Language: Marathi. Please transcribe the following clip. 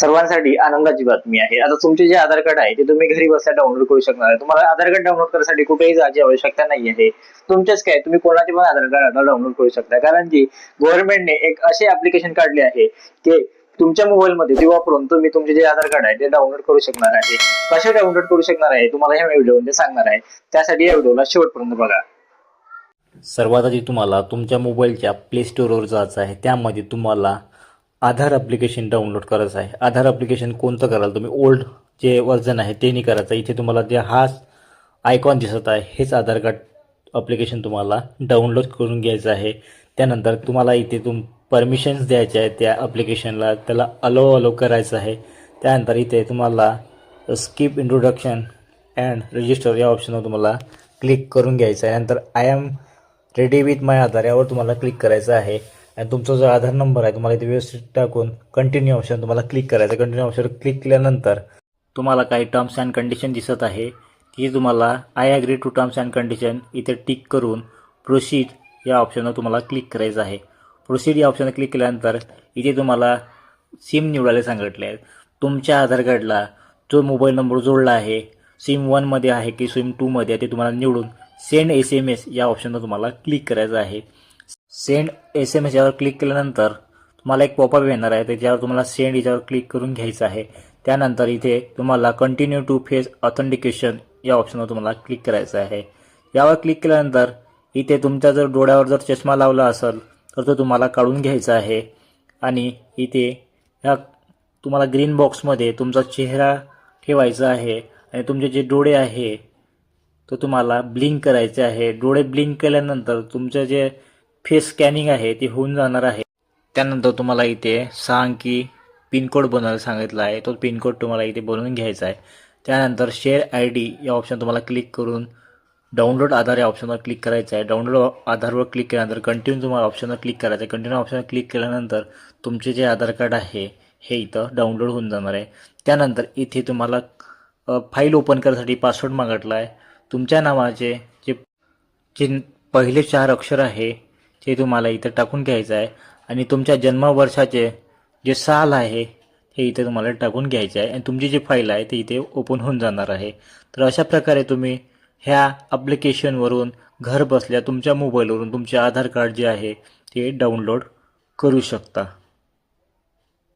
सर्वांसाठी आनंदाची बातमी आहे. आता तुमचे जे आधार कार्ड आहे ते तुम्ही घरी बसल्या डाउनलोड करू शकणार आहे. तुम्हाला आधार कार्ड डाउनलोड करण्यासाठी कुठेही जायची आवश्यकता नाही आहे. तुमचेच काय, तुम्ही कोणाचे पण आधार कार्ड डाउनलोड करू शकता, कारण की गव्हर्नमेंटने एक असे ऍप्लिकेशन काढले आहे की तुमच्या मोबाईलमध्ये ते वापरून तुम्ही तुमचे जे आधार कार्ड आहे ते डाउनलोड करू शकणार आहे. कसे डाउनलोड करू शकणार आहे तुम्हाला ह्या व्हिडिओमध्ये सांगणार आहे. त्यासाठी या व्हिडिओला शेवटपर्यंत बघा. सर्वात आधी तुम्हाला तुमच्या मोबाईलच्या प्ले स्टोअरवर जायचं आहे. त्यामध्ये तुम्हाला आधार ॲप्लिकेशन डाउनलोड करायचं आहे. आधार ॲप्लिकेशन कोणतं कराल तुम्ही, ओल्ड जे व्हर्जन आहे ते नाही करायचं. इथे तुम्हाला जे हा आयकॉन दिसत आहे हेच आधार कार्ड ॲप्लिकेशन तुम्हाला डाउनलोड करून घ्यायचं आहे. त्यानंतर तुम्हाला इथे परमिशन्स द्यायचे आहे त्या ॲप्लिकेशनला, त्याला अलो करायचं आहे. त्यानंतर इथे तुम्हाला स्किप इंट्रोडक्शन अँड रजिस्टर या ऑप्शनवर तुम्हाला क्लिक करून घ्यायचं आहे. नंतर आय एम रेडी विथ माय आधार यावर तुम्हाला क्लिक करायचं आहे. आणि तुमचा जो आधार नंबर आहे तुम्हाला इथे व्यवस्थित टाकून कंटिन्यू ऑप्शन तुम्हाला क्लिक करायचं. कंटिन्यू ऑप्शन क्लिक केल्यानंतर तुम्हाला काही टर्म्स अँड कंडिशन दिसत आहे की तुम्हाला I agree to terms and condition इथे टिक करून प्रोसीड या ऑप्शनवर तुम्हाला क्लिक करायचं आहे. प्रोसीड या ऑप्शनवर क्लिक केल्यानंतर इथे तुम्हाला सिम निवडायला सांगितले आहे. तुमच्या आधार कार्डला जो मोबाईल नंबर जोडला आहे सिम 1मध्ये आहे की सिम 2मध्ये आहे ते तुम्हाला निवडून सेंड SMS या ऑप्शनवर तुम्हाला क्लिक करायचं आहे. सेंड SMS यावर क्लिक केल्यानंतर तुम्हाला एक पॉपअप येणार आहे, त्याच्यावर तुम्हाला सेंड याच्यावर क्लिक करून घ्यायचं आहे. त्यानंतर इथे तुम्हाला कंटिन्यू टू फेस ऑथेंटिकेशन या ऑप्शनवर तुम्हाला क्लिक करायचं आहे. यावर क्लिक केल्यानंतर इथे तुमच्या जर डोळ्यावर जर चष्मा लावला असेल तर तो तुम्हाला काढून घ्यायचा आहे. आणि इथे ह्या तुम्हाला ग्रीन बॉक्समध्ये तुमचा चेहरा ठेवायचा आहे आणि तुमचे जे डोळे आहे तो तुम्हाला ब्लिंक करायचे आहे. डोळे ब्लिंक केल्यानंतर तुमचं जे फेस स्कॅनिंग आहे ते होऊन जाणार आहे. त्यानंतर तुम्हाला इथे 6 अंकी पिनकोड बनवायला सांगितला आहे, तो पिनकोड तुम्हाला इथे बनवून घ्यायचा आहे. त्यानंतर शेअर ID या ऑप्शन तुम्हाला क्लिक करून डाउनलोड आधार या ऑप्शनवर क्लिक करायचं आहे. डाउनलोड आधारवर क्लिक केल्यानंतर कंटिन्यू तुम्हाला ऑप्शनवर क्लिक करायचं आहे. कंटिन्यू ऑप्शनवर क्लिक केल्यानंतर तुमचे जे आधार कार्ड आहे हे इथं डाउनलोड होऊन जाणार आहे. त्यानंतर इथे तुम्हाला फाईल ओपन करण्यासाठी पासवर्ड मागितला आहे. तुमच्या नावाचे जे पहिले 4 अक्षर आहे ते तुम्हाला इथं टाकून घ्यायचं आहे. आणि तुमच्या जन्मवर्षाचे जे साल आहे हे इथे तुम्हाला टाकून घ्यायचे आहे. आणि तुमची जी फाईल आहे ती इथे ओपन होऊन जाणार आहे. तर अशा प्रकारे तुम्ही ह्या ॲप्लिकेशनवरून घर बसल्या तुमच्या मोबाईलवरून तुमचे आधार कार्ड जे आहे ते डाउनलोड करू शकता.